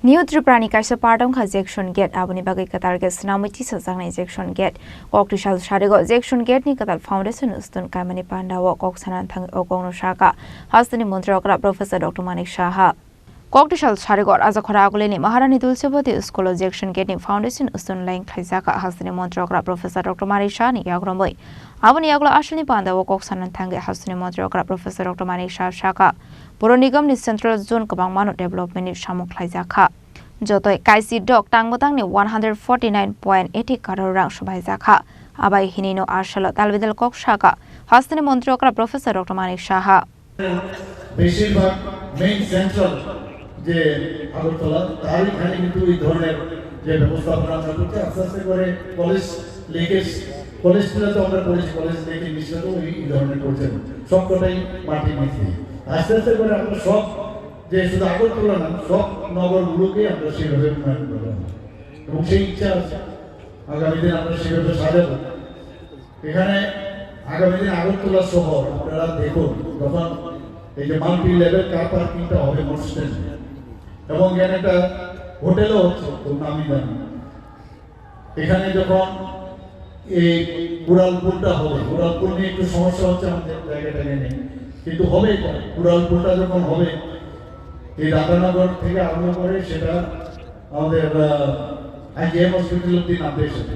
New Tripurani kaisa partam kha Jackson Gate aboni bagai katar ge snamiti sajang Jackson Gate kok tishal sharego Jackson Gate ni katal foundation ustun kamani panda wa kok sanan thang okong shaka hastani mantri okra Professor Dr. Manik Shaha kok tishal sharego aja khara agule ni Maharani Tulsipati School Jackson Gate ni foundation ustun lain khaisaka hastani mantri okra Professor Dr. Manik Shaha ni yagromoi aboni agula ashni panda wa kok sanan thang ge hastani mantri okra Professor Dr. Manik Shaha shaka Puro Nigam ni Central Zone kabang mano development ni samuk khaijaka jotoi kaisi dok tangbotang ni 149.80 crore rang subai jakha abai hinino arshala talbidal kok shaka hastani mantri okra Professor Dr. Manik Shaha বেশিরভাগ main central যে আগরতলা তার এখানে কিন্তু এই ধরনের যে ব্যবস্থাপনা আমরা করতে আস্তে আস্তে করে কলেজ লিকেজ কলেজগুলো তো আমরা করেছি কলেজ লিকেজ মিশ্রিত এই ধরনের করছেন সবকটাই মাটি নিচে আস্তে আস্তে করে আমরা সব যে শুধু আগরতলা না সব নগরগুলোকে আমরা সেভাবে উন্নয়ন করবো এবং সেই ইচ্ছা আছে আগামী দিন আমরা সেভাবে সাজাবো এখানে আগামী দিন আগরতলা শহর আপনারা দেখুন যখন এই যে মাল্টি লেভেল কার পার্কিংটা হবে মোস্টেন এবং এখানে একটা হোটেলও হচ্ছে খুব নামি দামি এখানে যখন এই উড়ালপুলটা হবে উড়ালপুল নিয়ে একটু সমস্যা হচ্ছে আমাদের জায়গাটা নেই কিন্তু হবে এটা উড়ালপুলটা যখন হবে এই রাধানগর থেকে আরম্ভ করে সেটা আমাদের আইজিএম হসপিটাল অব্দি নামবে এসেছে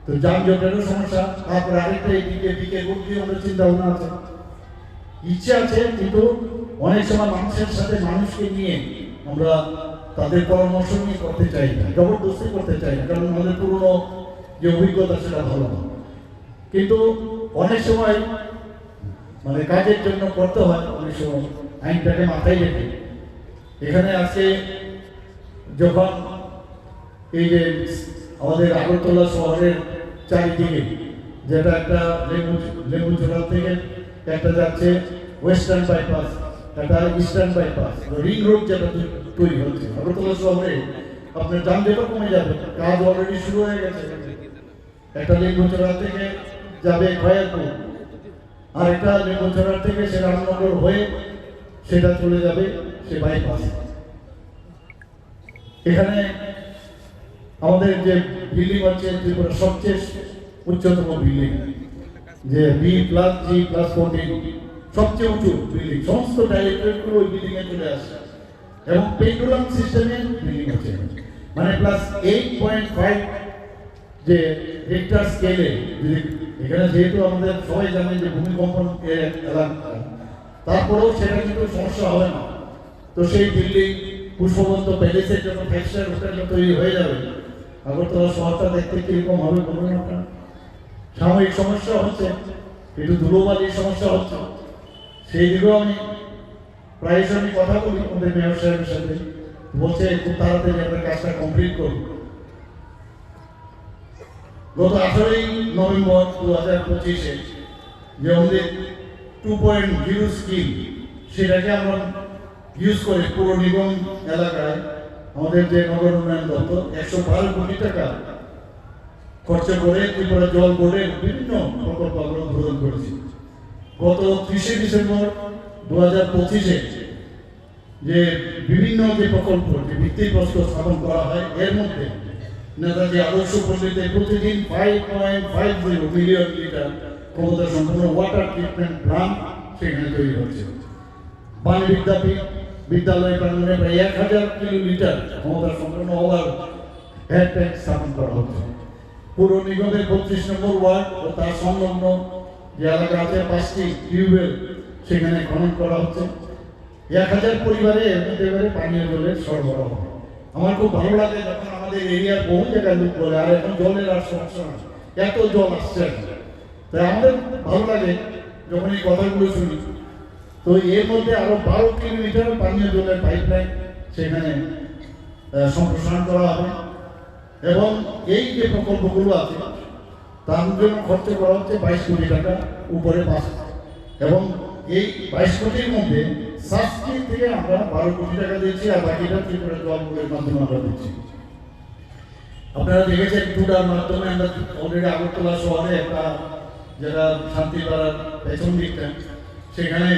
তো যানজটেরও সমস্যা তারপরে আরেকটা এইদিকে দিকে রোড দিয়ে আমাদের চিন্তা ভাবনা আছে ইচ্ছে আছে কিন্তু অনেক সময় মানুষের সাথে মানুষকে নিয়ে আমরা তাদের পরামর্শ নিয়ে করতে চাই না জবরদস্তি করতে চাই না কারণ আমাদের পুরনো যে অভিজ্ঞতা সেটা ভালো না কিন্তু অনেক সময় মানে কাজের জন্য করতে হয় অনেক সময় আইনটাকে মাথায় রেখে এখানে আজকে যখন এই যে আমাদের আগরতলা শহরের চারিদিকে যেটা একটা লেবুঝোড়া থেকে একটা যাচ্ছে ওয়েস্টার্ন বাইপাস একটা ইস্টার্ন বাইপাস রিং রোড যেটা তৈরি হচ্ছে আগরতলা শহরে আপনার যানজটও কমে যাবে কাজ অলরেডি শুরু হয়ে গেছে একটা লেবুঝোড়া থেকে যাবে খয়ারপুর আর একটা লেবুঝোড়া থেকে সে রামনগর হয়ে সেটা চলে যাবে সে বাইপাস এখানে আমাদের যে বিল্ডিং হচ্ছে ত্রিপুরা সবচেয়ে উচ্চতম বিল্ডিং যে B+G+14 সবচেয়ে উঁচু বিল্ডিং সমস্ত ডাইরেক্টরেটগুলো ওই বিল্ডিং এ চলে আসে এবং পেন্ডুলাম সিস্টেমের বিল্ডিং আছে মানে +8.5 যে রিক্টার স্কেলে এখানে যেহেতু আমাদের সবাই জানেন যে ভূমিকম্পন এলাকা তারপরেও সেটা কিন্তু সমস্যা হবে না তো সেই বিল্ডিং পুষ্পবন্ত প্যালেসের জন্য 5-স্টার হোটেল তৈরি হয়ে যাবে আগরতলা শহরটা দেখতে কিরকম হবে বলুন আপনারা সাময়িক সমস্যা হচ্ছে একটু ধুলোবালির সমস্যা হচ্ছে সেই দিকেও আমি প্রায়শই আমি কথা বলি আমাদের মেয়র সাহেবের সাথে বলছে খুব তাড়াতাড়ি আমরা কাজটা কমপ্লিট করব গত 18ই নভেম্বর 2025-এ যে আমাদের 2.0 স্কিম সেটাকে আমরা ইউজ করে পুরো নিগম এলাকায় আমাদের যে নগর উন্নয়ন দপ্তর 112 কোটি টাকা খরচ করে ত্রিপুরা জল বোর্ডের বিভিন্ন প্রকল্প আমরা উদ্বোধন করেছি গত 30শে ডিসেম্বর 2025-এ যে বিভিন্ন যে প্রকল্প যে ভিত্তিপ্রস্তর স্থাপন করা হয় এর মধ্যে নেতাজি আদর্শ পল্লীতে প্রতিদিন 5.50 মিলিয়ন লিটার ক্ষমতা সম্পন্ন ওয়াটার ট্রিটমেন্ট প্ল্যান্ট সেখানে তৈরি হচ্ছে বাল বিদ্যালয় প্রাঙ্গণে প্রায় 1000 কিলোলিটার ক্ষমতা সম্পন্ন ওভার হেড ট্যাঙ্ক স্থাপন করা হচ্ছে পুর নিগমের 32 নম্বর ওয়ার্ড ও তার সংলগ্ন যে এলাকা আছে 5টি টিউবওয়েল সেখানে খনন করা হচ্ছে 1000 পরিবারে এবারে পানীয় জলের সরবরাহ আমার খুব ভালো লাগে যখন আমাদের এরিয়ার বহু জায়গায় লোক বলে আর এখন জলের আর সমস্যা না এত জল আসছে তাই আমাদের ভালো লাগে যখন এই কথাগুলো শুনি তো এর মধ্যে আরো 12 কিলোমিটার পানীয় জলের পাইপলাইন সেখানে সম্প্রসারণ করা হবে এবং এই যে প্রকল্পগুলো আছে তার জন্য খরচ করা হচ্ছে 22 কোটি টাকা উপরে পাস এবং এই 22 কোটির মধ্যে সাবস্ক্রিপ থেকে আমরা 12 কোটি টাকা দিচ্ছি আর বাকিটা ত্রিপুরা জল বোর্ডের মাধ্যমে আমরা দিচ্ছি আপনারা দেখেছেন টুডার মাধ্যমে আমরা অলরেডি আগরতলা শহরে একটা যেটা শান্তিপাড়ার পেছন দিকটা সেখানে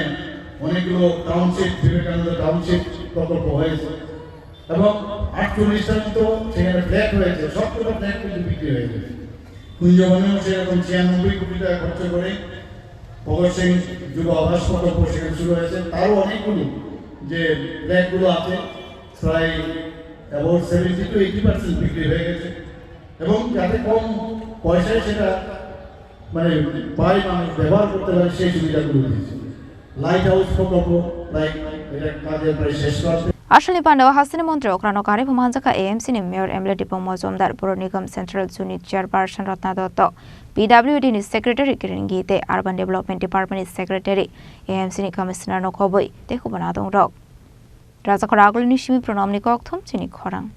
অনেকগুলো টাউনশিপ বিবেকানন্দ টাউনশিপ প্রকল্প হয়েছে এবং 48টার মতো সেখানে ফ্ল্যাট হয়েছে, সবকটা ফ্ল্যাট কিন্তু বিক্রি হয়ে গেছে। কুঞ্জবনেও সেরকম 96 কোটি টাকা খরচ করে ভগৎ সিং যুব আবাস প্রকল্প সেখানে শুরু হয়েছে, তারও অনেকগুলো যে ফ্ল্যাটগুলো আছে প্রায় অ্যাবাউট 70 to 80% বিক্রি হয়ে গেছে। এবং যাতে কম পয়সায় সেটা মানে পায় মানুষ ব্যবহার করতে পারে সেই সুবিধাগুলো দিয়েছে। লাইট হাউস প্রকল্প প্রায় এটা কাজের প্রায় শেষ করছে। Ashley Pandawa Hasani Montre Okrano Kari Pumanjaka AMC ni Mayor Emily Dipo Mozumdar Puro Nigam Central Unit Chairperson Ratna Dotto PWD ni Secretary Kiran Gite Urban Development Department ni Secretary AMC ni Commissioner Nokoboi Tekubana Dong Rok Raza Koragul ni Shimi Pronom ni Kokthum Chini Khorang